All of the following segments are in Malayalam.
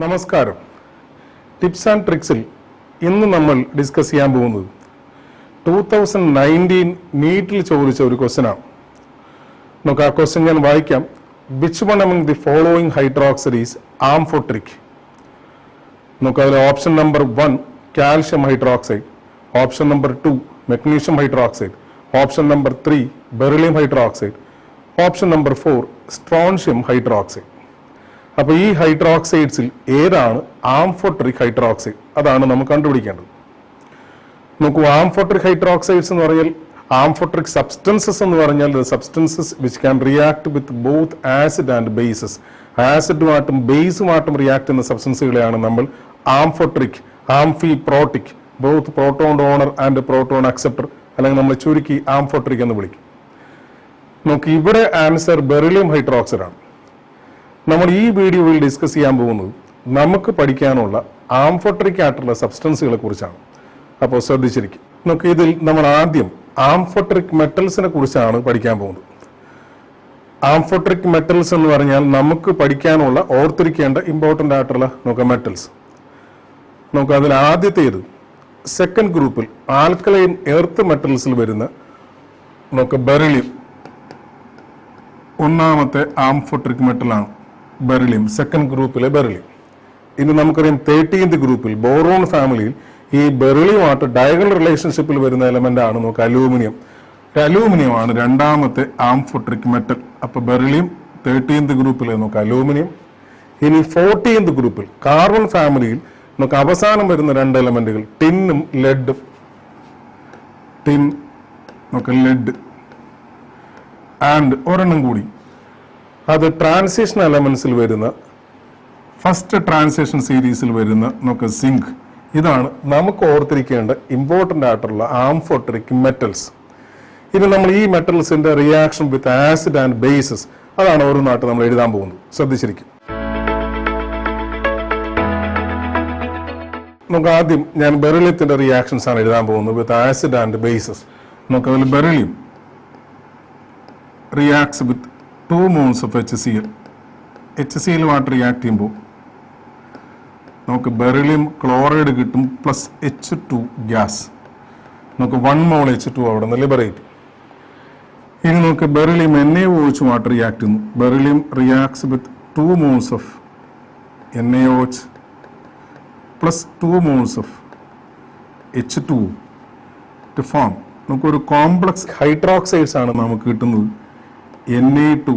നമസ്കാരം. ടിപ്സ് ആൻഡ് ട്രിക്സിൽ ഇന്ന് നമ്മൾ ഡിസ്കസ് ചെയ്യാൻ പോകുന്നത് 2019 നീറ്റിൽ ചോദിച്ച ഒരു ക്വസ്റ്റ്യനാണ്. നമുക്ക് ആ ക്വസ്റ്റ്യൻ ഞാൻ വായിക്കാം. Which one among the following hydroxide is amphoteric? നമുക്ക് അതിൽ option number 1 calcium hydroxide, option number 2 magnesium hydroxide, option number 3 beryllium hydroxide, option number 4 strontium hydroxide. അപ്പോൾ ഈ ഹൈഡ്രോക്സൈഡ്സിൽ ഏതാണ് ആംഫോട്രിക് ഹൈഡ്രോക്സൈഡ്? അതാണ് നമുക്ക് കണ്ടുപിടിക്കേണ്ടത്. നോക്കൂ, ആംഫോട്രിക് ഹൈഡ്രോക്സൈഡ്സ് എന്ന് പറഞ്ഞാൽ ആംഫോട്രിക് സബ്സ്റ്റൻസസ് എന്ന് പറഞ്ഞാൽ substances which can react with both acid and bases. ആസിഡുമായിട്ടും ബേസുമായിട്ടും റിയാക്ട് ചെയ്യുന്ന സബ്സ്റ്റൻസുകളെയാണ് നമ്മൾ amphoteric, amphiprotic, both proton donor and proton acceptor, അല്ലെങ്കിൽ നമ്മൾ ചുരുക്കി ആംഫോട്രിക് എന്ന് വിളിക്കും. നോക്കി, ഇവിടെ ആൻസർ ബെറിലിയം ഹൈഡ്രോക്സൈഡ് ആണ്. നമ്മൾ ഈ വീഡിയോയിൽ ഡിസ്കസ് ചെയ്യാൻ പോകുന്നത് നമുക്ക് പഠിക്കാനുള്ള ആംഫോട്രിക് ആയിട്ടുള്ള സബ്സ്റ്റൻസുകളെ കുറിച്ചാണ്. അപ്പോൾ ശ്രദ്ധിച്ചിരിക്കും. നമുക്ക് ഇതിൽ നമ്മൾ ആദ്യം ആംഫോട്രിക് മെറ്റൽസിനെ കുറിച്ചാണ് പഠിക്കാൻ പോകുന്നത്. ആംഫോട്രിക് മെറ്റൽസ് എന്ന് പറഞ്ഞാൽ നമുക്ക് പഠിക്കാനുള്ള ഓർത്തിരിക്കേണ്ട ഇമ്പോർട്ടൻ്റ് ആയിട്ടുള്ള നമുക്ക് മെറ്റൽസ്. നമുക്ക് അതിൽ ആദ്യത്തേത് സെക്കൻഡ് ഗ്രൂപ്പിൽ ആൽക്കലൈൻ എർത്ത് മെറ്റൽസിൽ വരുന്ന നമുക്ക് ബെറിലിയം ഒന്നാമത്തെ ആംഫോട്രിക് മെറ്റലാണ്. ബെറിലിയം സെക്കൻഡ് ഗ്രൂപ്പിലെ ബെറിലിയം. ഇനി നമുക്കറിയാം 13th ഗ്രൂപ്പിൽ ബോറോൺ ഫാമിലിയിൽ ഈ ബെറിലിയുമായിട്ട് ഡയഗണൽ റിലേഷൻഷിപ്പിൽ വരുന്ന എലമെന്റ് ആണ് നമുക്ക് അലൂമിനിയം. അലൂമിനിയമാണ് രണ്ടാമത്തെ ആംഫോട്രിക് മെറ്റൽ. അപ്പൊ ബെറിലിയം 13th ഗ്രൂപ്പിൽ നമുക്ക് അലൂമിനിയം. ഇനി 14th ഗ്രൂപ്പിൽ കാർബൺ ഫാമിലിയിൽ നമുക്ക് അവസാനം വരുന്ന രണ്ട് എലമെന്റുകൾ ടിന്നും ലെഡും. ടിൻ നമുക്ക് ലെഡ് ആൻഡ് ഒരെണ്ണം കൂടി, അത് ട്രാൻസിഷൻ എലമെന്റ്സിൽ വരുന്ന ഫസ്റ്റ് ട്രാൻസിഷൻ സീരീസിൽ വരുന്ന നമുക്ക് സിങ്ക്. ഇതാണ് നമുക്ക് ഓർത്തിരിക്കേണ്ട ഇമ്പോർട്ടൻ്റ് ആയിട്ടുള്ള ആംഫോട്രിക് മെറ്റൽസ്. ഇനി നമ്മൾ ഈ മെറ്റൽസിന്റെ reaction with acid and bases അതാണ് ഓരോന്നായിട്ട് നമ്മൾ എഴുതാൻ പോകുന്നത്. ശ്രദ്ധിച്ചിരിക്കും. നമുക്ക് ആദ്യം ഞാൻ ബെറിലിയത്തിന്റെ റിയാക്ഷൻസ് ആണ് എഴുതാൻ പോകുന്നത് വിത്ത് ആസിഡ് ആൻഡ് ബേസസ്. നമുക്ക് അതിൽ beryllium reacts with 2 moles of HCl. HCl-മായിട്ട് റിയാക്ട് ചെയ്യുമ്പോൾ നമുക്ക് ബെറിലിയം ക്ലോറൈഡ് കിട്ടും പ്ലസ് H2 ഗ്യാസ്. നമുക്ക് 1 mole H2 അവിടെ നിന്ന് ലിബറേറ്റ്. ഇനി നമുക്ക് ബെറിലിയം NaOH-മായിട്ട് റിയാക്ട് ചെയ്യുന്നു. Beryllium reacts with 2 moles of NaOH plus 2 moles of H2 to form നമുക്കൊരു കോംപ്ലക്സ് ഹൈഡ്രോക്സൈഡ്സ് ആണ് നമുക്ക് കിട്ടുന്നത്. Na2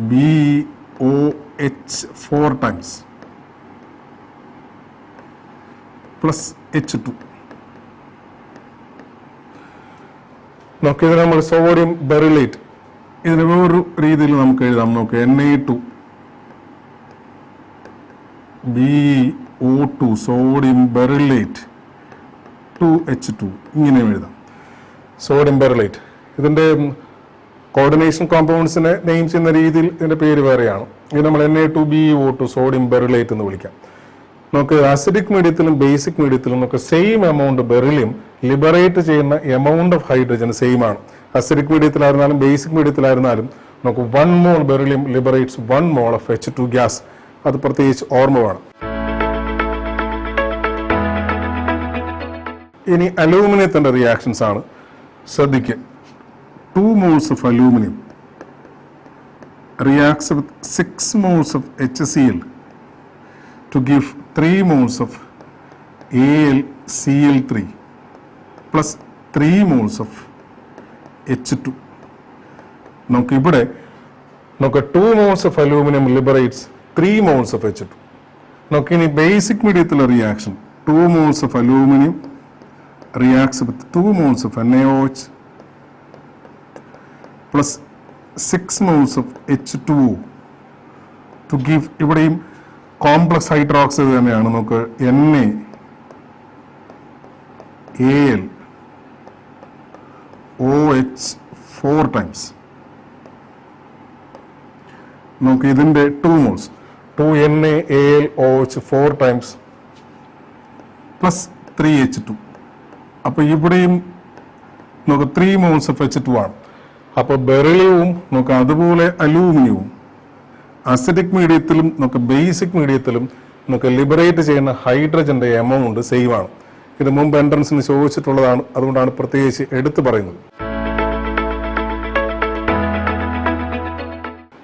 BOH 4 times plus H2. നോക്കിയത് നമ്മൾ സോഡിയം ബെറിലേറ്റ്. ഇതിന് വേറൊരു രീതിയിൽ നമുക്ക് എഴുതാം. നോക്ക് Na2 BO2 സോഡിയം ബെറിലേറ്റ് 2H2 ഇങ്ങനെ എഴുതാം. സോഡിയം ബെറിലേറ്റ് ഇതിന്റെ കോർഡിനേഷൻ കോമ്പൗണ്ട്സിനെ നെയിം ചെയ്യുന്ന രീതിയിൽ ഇതിന്റെ പേര് വേറെയാണ്. ഇത് നമ്മൾ Na2BO2 സോഡിയം ബെറിലേറ്റ് എന്ന് വിളിക്കാം. നമുക്ക് അസിഡിക് മീഡിയത്തിലും ബേസിക് മീഡിയത്തിലും നമുക്ക് സെയിം എമൗണ്ട് ബെറിലിയം ലിബറേറ്റ് ചെയ്യുന്ന എമൗണ്ട് ഓഫ് ഹൈഡ്രജൻ സെയിം ആണ്. അസിഡിക് മീഡിയത്തിലായിരുന്നാലും ബേസിക് മീഡിയത്തിലായിരുന്നാലും നമുക്ക് 1 mole beryllium liberates 1 mole of H2 gas. അത് പ്രത്യേകിച്ച് ഓർമ്മ വേണം. ഇനി അലൂമിനിയത്തിന്റെ റിയാക്ഷൻസ് ആണ്. ശ്രദ്ധിക്കുക. 2 moles of aluminum reacts with 6 moles of HCl to give 3 moles of AlCl3 plus 3 moles of H2. നമുക്ക് ഇവിടെ 2 moles of aluminum liberates 3 moles of H2. നമുക്ക് ഇനി basic മീഡിയത്തിലെ reaction 2 moles of aluminum reacts with 2 moles of NaOH plus 6 moles of H2O to give, ഇവിടെയും കോംപ്ലക്സ് ഹൈഡ്രോക്സൈഡ് തന്നെയാണ്. നമുക്ക് NaAlOH 4 times. നമുക്ക് ഇതിന്റെ 2 moles 2 NaAlOH 4 times plus 3 H2. അപ്പൊ ഇവിടെയും നമുക്ക് 3 moles of H2 ആണ്. അപ്പോൾ ബെറിലിയവും നമുക്ക് അതുപോലെ അലൂമിനിയവും അസിഡിക് മീഡിയത്തിലും നമുക്ക് ബേസിക് മീഡിയത്തിലും നമുക്ക് ലിബറേറ്റ് ചെയ്യുന്ന ഹൈഡ്രജന്റെ എമൗണ്ട് സെയിം ആണ്. ഇത് മുമ്പ് എൻട്രൻസിന് ചോദിച്ചിട്ടുള്ളതാണ്, അതുകൊണ്ടാണ് പ്രത്യേകിച്ച് എടുത്തു പറയുന്നത്.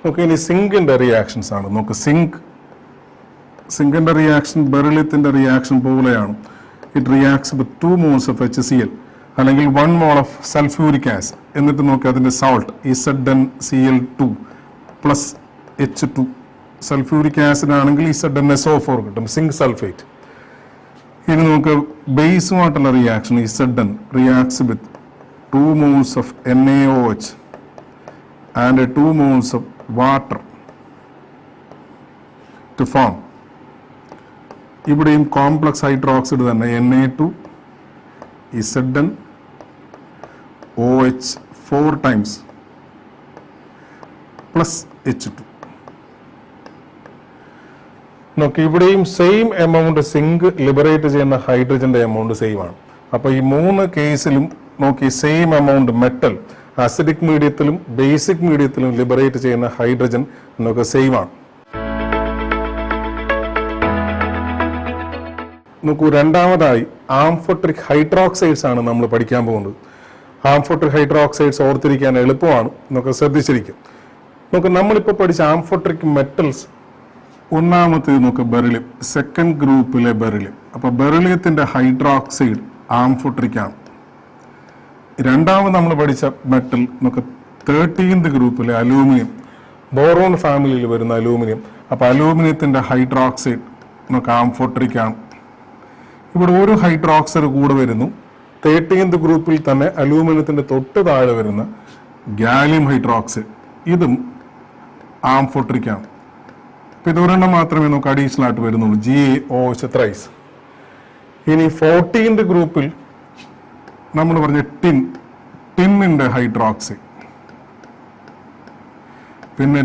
നമുക്ക് ഇനി സിങ്കിന്റെ റിയാക്ഷൻസ് ആണ്. നമുക്ക് സിങ്കിന്റെ റിയാക്ഷൻ ബെറിലിയത്തിന്റെ റിയാക്ഷൻ പോലെയാണ്. It reacts with 2 moles of HCl അല്ലെങ്കിൽ 1 mole of സൾഫ്യൂരിക് ആസിഡ്. എന്നിട്ട് നോക്കി അതിന്റെ salt ZnCl2 plus H2. Sulphuric acid ആണെങ്കിൽ ZnSO4 കിട്ടും, സിങ്ക് സൾഫേറ്റ്. ഇനി നമുക്ക് ബേസുമായിട്ടുള്ള reaction Zn reacts with 2 moles of NaOH and 2 moles of water to form. ഇവിടെയും കോംപ്ലക്സ് ഹൈഡ്രോക്സൈഡ് തന്നെ Na2 Zn OH 4 times plus H2. നോക്കി ഇവിടെയും സെയിം എമൗണ്ട് സിങ്ക് ലിബറേറ്റ് ചെയ്യുന്ന ഹൈഡ്രജന്റെ എമൗണ്ട് സെയിം ആണ്. അപ്പൊ ഈ 3 കേസിലും നോക്കി സെയിം എമൗണ്ട് മെറ്റൽ അസിഡിക് മീഡിയത്തിലും ബേസിക് മീഡിയത്തിലും ലിബറേറ്റ് ചെയ്യുന്ന ഹൈഡ്രജൻ നമുക്ക് സെയിം ആണ്. നോക്കൂ, രണ്ടാമതായി ആംഫോട്രിക് ഹൈഡ്രോക്സൈഡ്സ് ആണ് നമ്മൾ പഠിക്കാൻ പോകുന്നത്. ആംഫോട്രിക് ഹൈഡ്രോക്സൈഡ്സ് ഓർത്തിരിക്കാൻ എളുപ്പമാണ്, നമുക്ക് ശ്രദ്ധിച്ചിരിക്കും. നമുക്ക് നമ്മളിപ്പോൾ പഠിച്ച ആംഫോട്രിക് മെറ്റൽസ്, ഒന്നാമത്തേത് നമുക്ക് ബെറിലിയം, സെക്കൻഡ് ഗ്രൂപ്പിലെ ബെറിലിയം. അപ്പോൾ ബെറിലിയത്തിന്റെ ഹൈഡ്രോക്സൈഡ് ആംഫോട്രിക് ആണ്. രണ്ടാമത് നമ്മൾ പഠിച്ച മെറ്റൽ നമുക്ക് 13th ഗ്രൂപ്പിലെ അലൂമിനിയം, ബോറോൺ ഫാമിലിയിൽ വരുന്ന അലൂമിനിയം. അപ്പോൾ അലൂമിനിയത്തിന്റെ ഹൈഡ്രോക്സൈഡ് നമുക്ക് ആംഫോട്രിക് ആണ്. ഇവിടെ ഒരു ഹൈഡ്രോക്സൈഡ് കൂടെ വരുന്നു. 13th ഗ്രൂപ്പിൽ തന്നെ അലൂമിനിയത്തിന്റെ തൊട്ട് താഴെ വരുന്ന ഗാലിയം ഹൈഡ്രോക്സൈഡ്, ഇതും ആംഫോട്രിക് ആണ്. അപ്പോൾ ഇതൊരെണ്ണം മാത്രമേ നമുക്ക് അഡീഷണൽ ആയിട്ട് വരുന്നുള്ളൂ, GaOH ത്രൈസ്. ഇനി 14th ഗ്രൂപ്പിൽ നമ്മൾ പറഞ്ഞ ടിന്നിന്റെ ഹൈഡ്രോക്സൈഡ്, പിന്നെ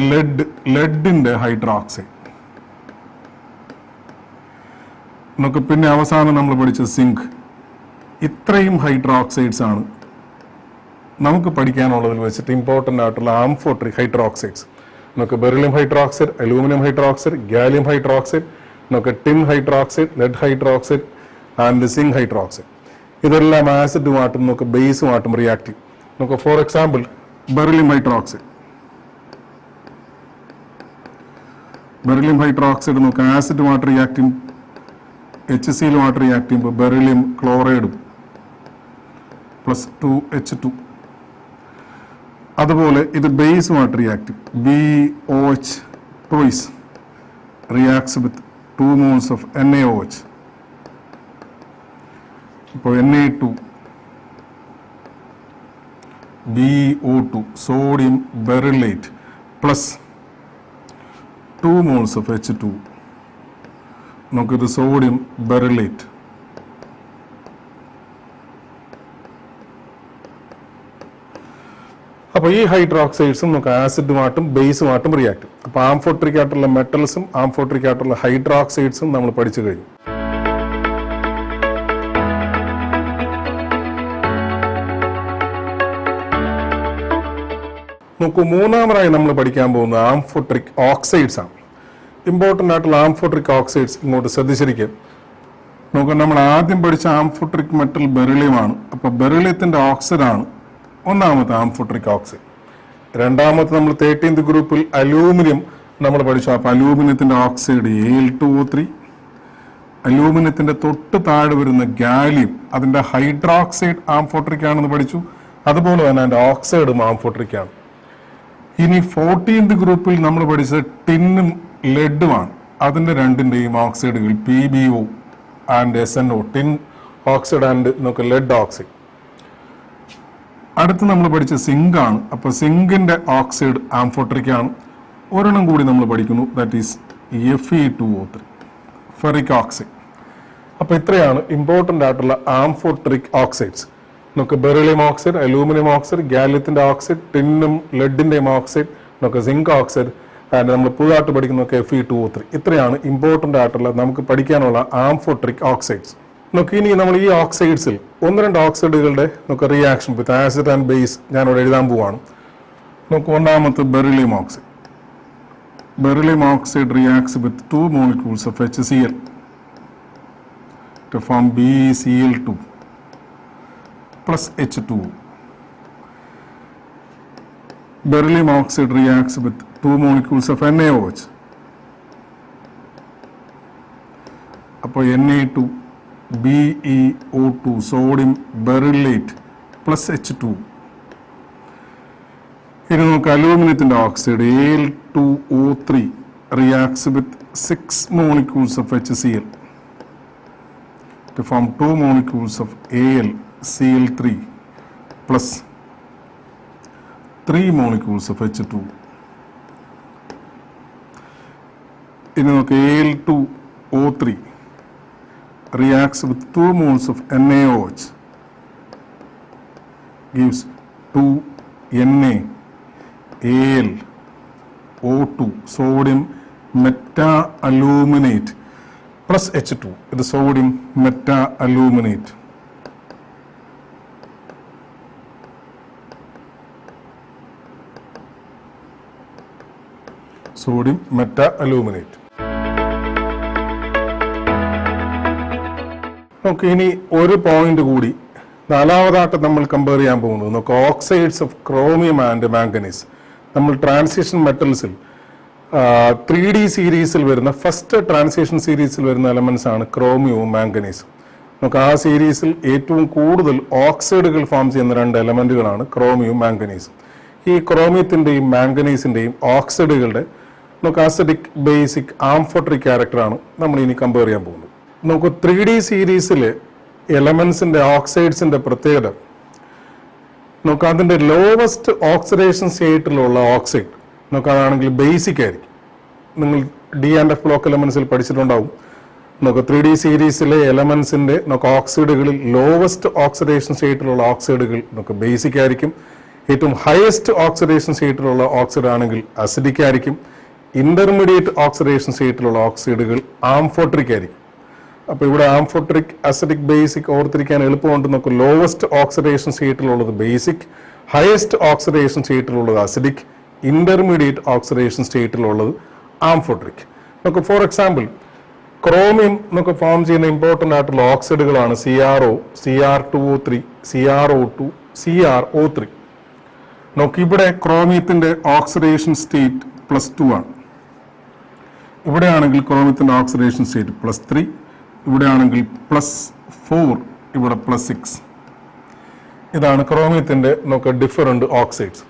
ലെഡിന്റെ ഹൈഡ്രോക്സൈഡ്. നമുക്ക് പിന്നെ അവസാനം നമ്മൾ പഠിച്ച സിങ്ക്. ഇത്രയും ഹൈഡ്രോക്സൈഡ്സ് ആണ് നമുക്ക് പഠിക്കാനുള്ളതിൽ വെച്ചിട്ട് ഇമ്പോർട്ടൻ്റ് ആയിട്ടുള്ള ആംഫോട്രിക് ഹൈഡ്രോക്സൈഡ്സ്. നമുക്ക് beryllium hydroxide, aluminium hydroxide, gallium hydroxide, നമുക്ക് tin hydroxide, lead hydroxide and zinc hydroxide. ഇതെല്ലാം ആസിഡുമായിട്ടും നമുക്ക് ബേസുമായിട്ടും റിയാക്ട് ചെയ്യും. നമുക്ക് ഫോർ എക്സാമ്പിൾ ബെറിലിയം ഹൈഡ്രോക്സൈഡ് നമുക്ക് ആസിഡുമായിട്ട് റിയാക്ട് ചെയ്യും, HCl-ലുമായിട്ട് റിയാക്ട് ചെയ്യുമ്പോൾ ബെറിലിയം ക്ലോറൈഡും പ്ലസ് 2H2. അതുപോലെ ഇത് ബേസുമായിട്ട് റിയാക്ട് ചെയ്യും, BOH twice reacts with 2 moles of NaOH. ഇപ്പോൾ Na2 BO2 sodium beryllate plus 2 moles of H2. നമുക്കിത് സോഡിയം ബെറിലേറ്റ്. അപ്പോൾ ഈ ഹൈഡ്രോക്സൈഡ്സും നമുക്ക് ആസിഡുമായിട്ടും ബേസുമായിട്ടും റിയാക്ട് ചെയ്യും. അപ്പോൾ ആംഫോട്രിക് ആയിട്ടുള്ള മെറ്റൽസും ആംഫോട്രിക് ആയിട്ടുള്ള ഹൈഡ്രോക്സൈഡ്സും നമ്മൾ പഠിച്ചു കഴിഞ്ഞു. നോക്കൂ, മൂന്നാമതായി നമ്മൾ പഠിക്കാൻ പോകുന്നത് ആംഫോട്രിക് ഓക്സൈഡ്സ് ആണ്. ഇമ്പോർട്ടൻ്റ് ആയിട്ടുള്ള ആംഫോട്രിക് ഓക്സൈഡ്സ് ഇങ്ങോട്ട് ശ്രദ്ധിച്ചിരിക്കും. നോക്കൂ, നമ്മൾ ആദ്യം പഠിച്ച ആംഫോട്രിക് മെറ്റൽ ബെറിലിയമാണ്. അപ്പോൾ ബെറിലിയത്തിന്റെ ഓക്സൈഡാണ് ഒന്നാമത്തെ ആംഫോട്രിക് ഓക്സൈഡ്. രണ്ടാമത്തെ നമ്മൾ 13th ഗ്രൂപ്പിൽ അലൂമിനിയം നമ്മൾ പഠിച്ചു. അപ്പോൾ അലൂമിനിയത്തിന്റെ ഓക്സൈഡ് Al2O3. അലൂമിനിയത്തിന്റെ തൊട്ട് താഴെ വരുന്ന ഗാലിയം, അതിന്റെ ഹൈഡ്രോക്സൈഡ് ആംഫോട്രിക് ആണെന്ന് പഠിച്ചു. അതുപോലെ തന്നെ അതിന്റെ ഓക്സൈഡും ആംഫോട്രിക് ആണ്. ഇനി 14th ഗ്രൂപ്പിൽ നമ്മൾ പഠിച്ചത് ടിന്നും ലെഡുമാണ്. അതിന്റെ രണ്ടിന്റെയും ഓക്സൈഡുകൾ PbO and SnO, tin oxide and നമുക്ക് ലെഡ് ഓക്സൈഡ്. അടുത്ത് നമ്മൾ പഠിച്ച സിങ്ക് ആണ്. അപ്പോൾ സിങ്കിന്റെ ഓക്സൈഡ് ആംഫോട്രിക് ആണ്. ഒരെണ്ണം കൂടി നമ്മൾ പഠിക്കുന്നു, that is Fe2O3 ferric oxide. അപ്പോൾ ഇത്രയാണ് ഇമ്പോർട്ടൻ്റ് ആയിട്ടുള്ള ആംഫോട്രിക് ഓക്സൈഡ്സ്. നമുക്ക് ബെറിലിയം ഓക്സൈഡ്, അലൂമിനിയം ഓക്സൈഡ്, ഗാലിയത്തിന്റെ ഓക്സൈഡ്, ടിന്നും ലെഡിന്റെയും ഓക്സൈഡ്, നമുക്ക് സിങ്ക് ഓക്സൈഡ് ആൻഡ് നമ്മൾ പുതുതായിട്ട് പഠിക്കുന്ന Fe2O3. ഇത്രയാണ് ഇമ്പോർട്ടൻ്റ് ആയിട്ടുള്ള നമുക്ക് പഠിക്കാനുള്ള ആംഫോട്രിക് ഓക്സൈഡ്സ്. നമുക്ക് ഇനി നമ്മൾ ഈ ഓക്സൈഡ്സിൽ 1-2 ഓക്സൈഡുകളുടെ നമുക്ക് reaction with acid and base ഞാനിവിടെ എഴുതാൻ പോവാണ്. നമുക്ക് ഒന്നാമത്തെ beryllium oxide. beryllium oxide reacts with 2 molecules of HCl to form BeCl2 plus H2. Beryllium oxide reacts with 2 molecules of NaOH. അപ്പോൾ Na2 BeO2 sodium berylate plus H2. ഇനി നമുക്ക് അലൂമിനിയത്തിൻ്റെ oxide Al2O3 reacts with 6 molecules of HCl to form 2 molecules of AlCl3 plus 3 molecules of H2. ഇനി നമുക്ക് Al2O3 reacts with 2 moles of NaOH gives 2 Na Al O2 sodium meta-aluminate plus H2. ഇത് sodium meta-aluminate. sodium meta-aluminate. നമുക്ക് ഇനി ഒരു പോയിന്റ് കൂടി നാലാമതായിട്ട് നമ്മൾ കമ്പയർ ചെയ്യാൻ പോകുന്നത് നമുക്ക് oxides of chromium and manganese. നമ്മൾ ട്രാൻസിഷൻ മെറ്റൽസിൽ 3D സീരീസിൽ വരുന്ന ഫസ്റ്റ് ട്രാൻസിഷൻ സീരീസിൽ വരുന്ന എലമെന്റ്സ് ആണ് ക്രോമിയവും മാംഗനീസും. നമുക്ക് ആ സീരീസിൽ ഏറ്റവും കൂടുതൽ ഓക്സൈഡുകൾ ഫോം ചെയ്യുന്ന 2 എലമെന്റുകളാണ് ക്രോമിയവും മാംഗനീസും. ഈ ക്രോമിയത്തിൻ്റെയും മാംഗനീസിൻ്റെയും ഓക്സൈഡുകളുടെ നമുക്ക് അസിഡിക് ബേസിക് ആംഫോട്രിക് ക്യാരക്ടറാണ് നമ്മൾ ഇനി കമ്പയർ ചെയ്യാൻ പോകുന്നത്. നമുക്ക് 3D സീരീസിലെ എലമെന്റ്സിന്റെ ഓക്സൈഡ്സിന്റെ പ്രത്യേകത നമുക്ക് അതിന്റെ ലോവസ്റ്റ് ഓക്സിഡേഷൻ സ്റ്റേറ്റിലുള്ള ഓക്സൈഡ് നമുക്ക് അതാണെങ്കിൽ ബേസിക് ആയിരിക്കും. നിങ്ങൾ D&F ബ്ലോക്ക് എലമെന്റ്സിൽ പഠിച്ചിട്ടുണ്ടാവും. നമുക്ക് 3D സീരീസിലെ എലമെന്റ്സിന്റെ നമുക്ക് ഓക്സൈഡുകളിൽ ലോവസ്റ്റ് ഓക്സിഡേഷൻ സ്റ്റേറ്റിലുള്ള ഓക്സൈഡുകൾ നമുക്ക് ബേസിക് ആയിരിക്കും. ഏറ്റവും ഹയസ്റ്റ് ഓക്സിഡേഷൻ സ്റ്റേറ്റിലുള്ള ഓക്സൈഡ് ആണെങ്കിൽ അസിഡിക് ആയിരിക്കും. ഇന്റർമീഡിയറ്റ് ഓക്സിഡേഷൻ സ്റ്റേറ്റിലുള്ള ഓക്സൈഡുകൾ ആംഫോട്രിക് ആയിരിക്കും. അപ്പോൾ ഇവിടെ ആംഫോട്രിക് അസിഡിക് ബേസിക് ഓർത്തിരിക്കാൻ എളുപ്പമുണ്ട്. നമുക്ക് ലോവസ്റ്റ് ഓക്സിഡേഷൻ സ്റ്റേറ്റിലുള്ളത് ബേസിക്, ഹയസ്റ്റ് ഓക്സിഡേഷൻ സ്റ്റേറ്റിലുള്ളത് അസിഡിക്, ഇന്റർമീഡിയറ്റ് ഓക്സിഡേഷൻ സ്റ്റേറ്റിലുള്ളത് ആംഫോട്രിക്. നമുക്ക് ഫോർ എക്സാമ്പിൾ ക്രോമിയം നമുക്ക് ഫോം ചെയ്യുന്ന ഇമ്പോർട്ടൻ്റ് ആയിട്ടുള്ള ഓക്സൈഡുകളാണ് CrO, Cr2O3, CrO2, CrO3. നമുക്ക് ഇവിടെ ക്രോമിയത്തിന്റെ ഓക്സിഡേഷൻ സ്റ്റേറ്റ് +2 ആണ്. ഇവിടെയാണെങ്കിൽ ക്രോമിയത്തിന്റെ ഓക്സിഡേഷൻ സ്റ്റേറ്റ് +3, ഇവിടെയാണെങ്കിൽ +4, ഇവിടെ +6. ഇതാണ് ക്രോമിയത്തിന്റെ നമുക്ക് ഡിഫറെന്റ് ഓക്സൈഡ്സ്.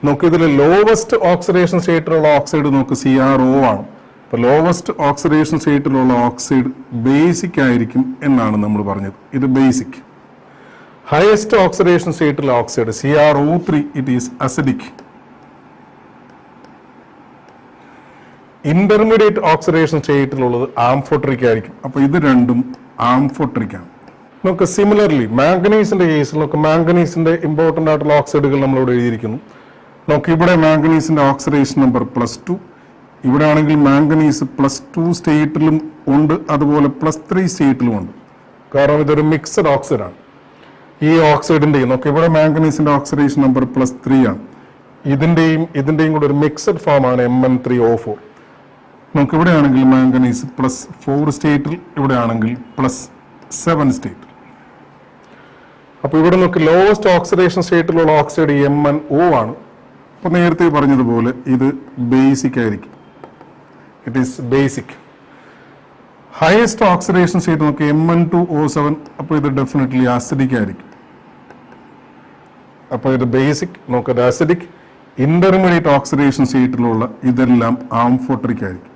നമുക്ക് ഇതിൽ ലോവസ്റ്റ് ഓക്സിഡേഷൻ സ്റ്റേറ്റിലുള്ള ഓക്സൈഡ് നമുക്ക് CrO ആണ്. അപ്പോൾ ലോവസ്റ്റ് ഓക്സിഡേഷൻ സ്റ്റേറ്റിലുള്ള ഓക്സൈഡ് ബേസിക് ആയിരിക്കും എന്നാണ് നമ്മൾ പറഞ്ഞത്. ഇത് ബേസിക്. ഹയസ്റ്റ് ഓക്സിഡേഷൻ സ്റ്റേറ്റിലുള്ള oxide CrO3 it is acidic. Intermediate oxidation സ്റ്റേറ്റിലുള്ളത് ആംഫോട്രിക് ആയിരിക്കും. അപ്പോൾ ഇത് രണ്ടും ആംഫോട്രിക് ആണ്. നമുക്ക് സിമിലർലി മാംഗനീസിന്റെ കേസിൽ നമുക്ക് മാംഗനീസിന്റെ ഇമ്പോർട്ടൻ്റ് ആയിട്ടുള്ള ഓക്സൈഡുകൾ നമ്മളിവിടെ എഴുതിയിരിക്കുന്നു. നമുക്ക് ഇവിടെ മാംഗനീസിന്റെ ഓക്സിഡേഷൻ നമ്പർ +2, ഇവിടെ ആണെങ്കിൽ മാംഗനീസ് +2 സ്റ്റേറ്റിലും ഉണ്ട്, അതുപോലെ +3 സ്റ്റേറ്റിലും ഉണ്ട്. കാരണം ഇതൊരു മിക്സഡ് ഓക്സൈഡ് ആണ്. ഈ ഓക്സൈഡിന്റെയും നമുക്ക് ഇവിടെ മാംഗനീസിന്റെ ഓക്സിഡേഷൻ നമ്പർ +3 ആണ്. ഇതിന്റെയും കൂടെ ഒരു മിക്സഡ് ഫോം ആണ് Mn3O4. നമുക്ക് ഇവിടെ ആണെങ്കിൽ മാംഗനീസ് +4 സ്റ്റേറ്റിൽ, ഇവിടെ ആണെങ്കിൽ +7 സ്റ്റേറ്റിൽ. അപ്പോൾ ഇവിടെ നമുക്ക് ലോവസ്റ്റ് ഓക്സിഡേഷൻ സ്റ്റേറ്റിലുള്ള ഓക്സൈഡ് MnO ആണ്. അപ്പോൾ നേരത്തെ പറഞ്ഞതുപോലെ ഇത് ബേസിക് ആയിരിക്കും. It is basic. Highest oxidation state നമുക്ക് Mn2O7. അപ്പോൾ ഇത് ഡെഫിനറ്റ്ലി അസിഡിക് ആയിരിക്കും. അപ്പോൾ ഇത് ബേസിക്, നമുക്കത് അസിഡിക്. ഇന്റർമീഡിയറ്റ് ഓക്സിഡേഷൻ സ്റ്റേറ്റിലുള്ള ഇതെല്ലാം ആംഫോട്രിക് ആയിരിക്കും.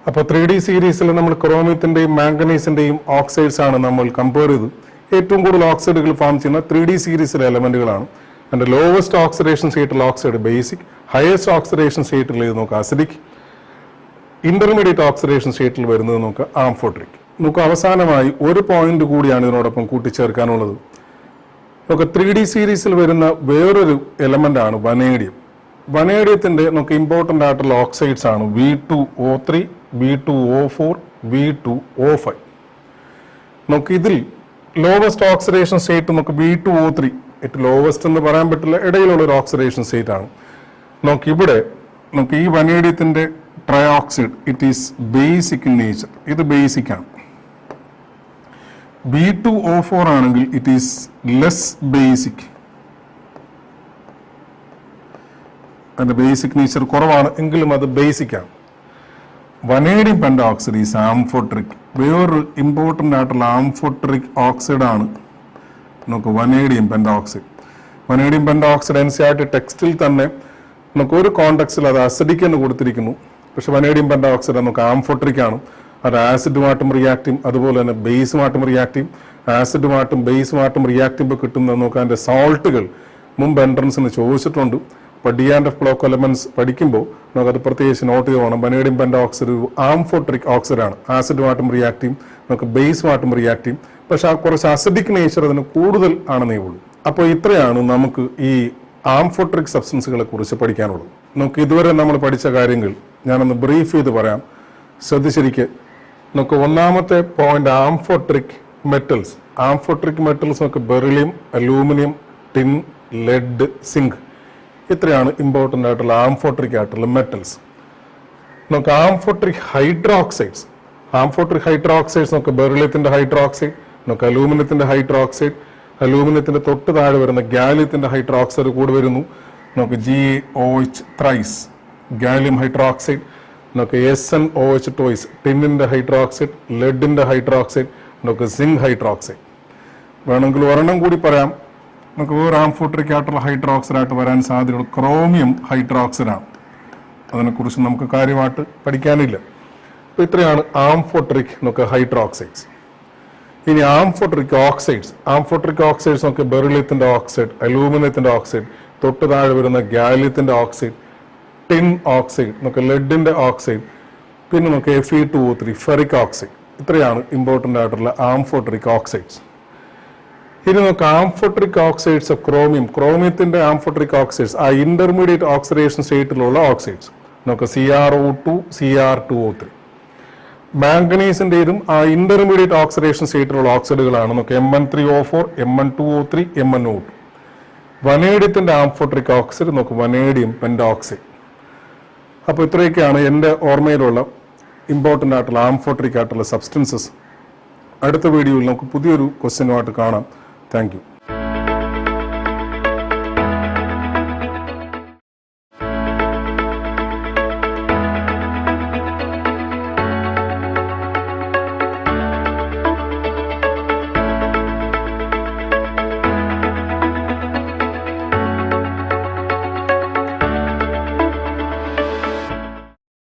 അപ്പോൾ 3D സീരീസിൽ നമ്മൾ ക്രോമിയത്തിന്റെയും മാംഗനീസിന്റെയും ഓക്സൈഡ്സ് ആണ് നമ്മൾ കമ്പയർ ചെയ്ത് ഏറ്റവും കൂടുതൽ ഓക്സൈഡുകൾ ഫോം ചെയ്യുന്ന 3D സീരീസിലെ എലമെന്റുകളാണ്. അതിന്റെ ലോവസ്റ്റ് ഓക്സിഡേഷൻ സ്റ്റേറ്റിലുള്ള ഓക്സൈഡ് ബേസിക്, ഹയസ്റ്റ് ഓക്സിഡേഷൻ സ്റ്റേറ്റിൽ നമുക്ക് അസിഡിക്, ഇന്റർമീഡിയറ്റ് ഓക്സിഡേഷൻ സ്റ്റേറ്റിൽ വരുന്നത് നമുക്ക് ആംഫോട്രിക്. നമുക്ക് അവസാനമായി ഒരു പോയിന്റ് കൂടിയാണ് ഇതിനോടൊപ്പം കൂട്ടിച്ചേർക്കാനുള്ളത്. നമുക്ക് 3D സീരീസിൽ വരുന്ന വേറൊരു എലമെന്റ് ആണ് വനേഡിയം. വനേഡിയത്തിന്റെ നമുക്ക് ഇമ്പോർട്ടൻ്റ് ആയിട്ടുള്ള ഓക്സൈഡ്സ് ആണ് V2O3, V2O4, V2O5. നമുക്ക് ഇതിൽ ലോവസ്റ്റ് ഓക്സിഡേഷൻ സ്റ്റേറ്റ് നമുക്ക് V2O3. ഏറ്റവും ലോവസ്റ്റ് എന്ന് പറയാൻ പറ്റില്ല, ഇടയിലുള്ള ഒരു ഓക്സിഡേഷൻ സ്റ്റേറ്റ് ആണ്. നമുക്ക് ഈ വനേഡിയത്തിന്റെ trioxide it is basic in nature. ഇത് ബേസിക് ആണ്. B2O4 ആണെങ്കിൽ ഇറ്റ് ഈസ് ലെസ് ബേസിക്. അതിന്റെ ബേസിക് നേച്ചർ കുറവാണ് എങ്കിലും അത് ബേസിക് ആണ്. Vanadium pentoxide is amphoteric. വേറൊരു ഇമ്പോർട്ടൻ്റ് ആയിട്ടുള്ള ആംഫോട്രിക് ഓക്സൈഡ് ആണ് നമുക്ക് vanadium pentoxide. Vanadium pentoxide NCERT ടെക്സ്റ്റിൽ തന്നെ നമുക്ക് ഒരു കോണ്ടെക്സ്റ്റിൽ അത് അസിഡിക് എന്ന് കൊടുത്തിരിക്കുന്നു. പക്ഷെ വനേഡിയം പെന്റോക്സൈഡ് നമുക്ക് ആംഫോട്രിക് ആണ്. അത് ആസിഡുമായിട്ടും റിയാക്ട് ചെയ്യും, അതുപോലെ തന്നെ ബേസുമായിട്ടും റിയാക്ട് ചെയ്യും. ആസിഡുമായിട്ടും ബേസുമായിട്ടും റിയാക്ട് ചെയ്യുമ്പോൾ കിട്ടുന്ന നമുക്ക് അതിൻ്റെ സോൾട്ടുകൾ മുമ്പ് എൻട്രൻസിന് ചോദിച്ചിട്ടുണ്ട്. അപ്പോൾ D&F ബ്ലോക്ക് എലമെന്റ്സ് പഠിക്കുമ്പോൾ നമുക്കത് പ്രത്യേകിച്ച് നോട്ട് ചെയ്യണം. വനേഡിയം പെന്റോക്സൈഡ് ഒരു ആംഫോട്രിക് ഓക്സൈഡാണ്. ആസിഡുമായിട്ടും റിയാക്ട് ചെയ്യും, നമുക്ക് ബേസുമായിട്ടും റിയാക്ട് ചെയ്യും. പക്ഷെ ആ കുറച്ച് അസിഡിക് നേച്ചർ അതിന് കൂടുതൽ ആണെന്നേ ഉള്ളൂ. അപ്പോൾ ഇത്രയാണ് നമുക്ക് ഈ ആംഫോട്രിക് സബ്സ്റ്റൻസുകളെ കുറിച്ച് പഠിക്കാനുള്ളത്. നമുക്ക് ഇതുവരെ നമ്മൾ പഠിച്ച കാര്യങ്ങൾ ഞാനൊന്ന് ബ്രീഫ് ചെയ്ത് പറയാം, ശ്രദ്ധിച്ചിരിക്കുക. നമുക്ക് ഒന്നാമത്തെ point amphoteric metals. Amphoteric metals നമുക്ക് beryllium, aluminium, tin, lead, zinc. ഇത്രയാണ് ഇമ്പോർട്ടൻ്റ് ആയിട്ടുള്ള ആംഫോട്രിക് ആയിട്ടുള്ള മെറ്റൽസ്. നമുക്ക് ആംഫോട്രിക് ഹൈഡ്രോക്സൈഡ്സ്. ആംഫോട്രിക് ഹൈഡ്രോക്സൈഡ്സ് നമുക്ക് ബെറിലിയത്തിൻ്റെ ഹൈഡ്രോക്സൈഡ്, നമുക്ക് അലൂമിനിയത്തിൻ്റെ ഹൈഡ്രോക്സൈഡ്, അലൂമിനിയത്തിൻ്റെ തൊട്ട് താഴെ വരുന്ന ഗാലിയത്തിൻ്റെ ഹൈഡ്രോക്സൈഡ് കൂടെ വരുന്നു. നമുക്ക് GaOH ത്രൈസ് ഗാലിയം ഹൈഡ്രോക്സൈഡ്, നമുക്ക് SnOH ടോയ്സ് ടിന്നിൻ്റെ ഹൈഡ്രോക്സൈഡ്, ലെഡിൻ്റെ ഹൈഡ്രോക്സൈഡ്, നമുക്ക് സിങ്ക് ഹൈഡ്രോക്സൈഡ്. വേണമെങ്കിൽ ഒരെണ്ണം കൂടി പറയാം. നമുക്ക് വേറെ ആംഫോട്രിക് ആയിട്ടുള്ള ഹൈഡ്രോക്സൈഡ് ആയിട്ട് വരാൻ സാധ്യതയുള്ള ക്രോമിയം ഹൈഡ്രോക്സൈഡാണ്. അതിനെക്കുറിച്ച് നമുക്ക് കാര്യമായിട്ട് പഠിക്കാനില്ല. അപ്പോൾ ഇത്രയാണ് ആംഫോട്രിക് നമുക്ക് ഹൈഡ്രോക്സൈഡ്സ്. ഇനി ആംഫോട്രിക് ഓക്സൈഡ്സ്. ആംഫോട്രിക് ഓക്സൈഡ്സ് നമുക്ക് ബെറിലിയത്തിൻ്റെ ഓക്സൈഡ്, അലൂമിനിയത്തിൻ്റെ ഓക്സൈഡ്, തൊട്ട് താഴെ വരുന്ന ഗാലിയത്തിൻ്റെ ഓക്സൈഡ്, ടിൻ ഓക്സൈഡ്, നമുക്ക് ലെഡിൻ്റെ ഓക്സൈഡ്, പിന്നെ നമുക്ക് Fe2O3 ഫെറിക് ഓക്സൈഡ്. ഇത്രയാണ് ഇമ്പോർട്ടൻ്റ് ആയിട്ടുള്ള ആംഫോട്രിക് ഓക്സൈഡ്സ്. ഇനി നമുക്ക് ആംഫോട്രിക് ഓക്സൈഡ്സ് ഓഫ് ക്രോമിയം. ക്രോമിയത്തിൻ്റെ ആംഫോട്രിക് ഓക്സൈഡ്സ് ആ ഇന്റർമീഡിയറ്റ് ഓക്സിഡേഷൻ സ്റ്റേറ്റിലുള്ള ഓക്സൈഡ്സ്. നമുക്ക് CrO2, Cr2O3. മാംഗനീസിൻ്റെതും ആ ഇന്റർമീഡിയറ്റ് ഓക്സിഡേഷൻ സ്റ്റേറ്റിലുള്ള ഓക്സൈഡുകളാണ് നമുക്ക് Mn3O4, Mn2O3, MnO2. വനേഡിയത്തിൻ്റെ ആംഫോട്രിക് ഓക്സൈഡ് നമുക്ക് വനേഡിയം പെന്റോക്സൈഡ്. അപ്പോൾ ഇത്രയൊക്കെയാണ് എൻ്റെ ഓർമ്മയിലുള്ള ഇമ്പോർട്ടൻ്റ് ആയിട്ടുള്ള ആംഫോട്രിക് ആയിട്ടുള്ള സബ്സ്റ്റൻസസ്. അടുത്ത വീഡിയോയിൽ നമുക്ക് പുതിയൊരു ക്വസ്റ്റ്യനുമായിട്ട് കാണാം. Thank U.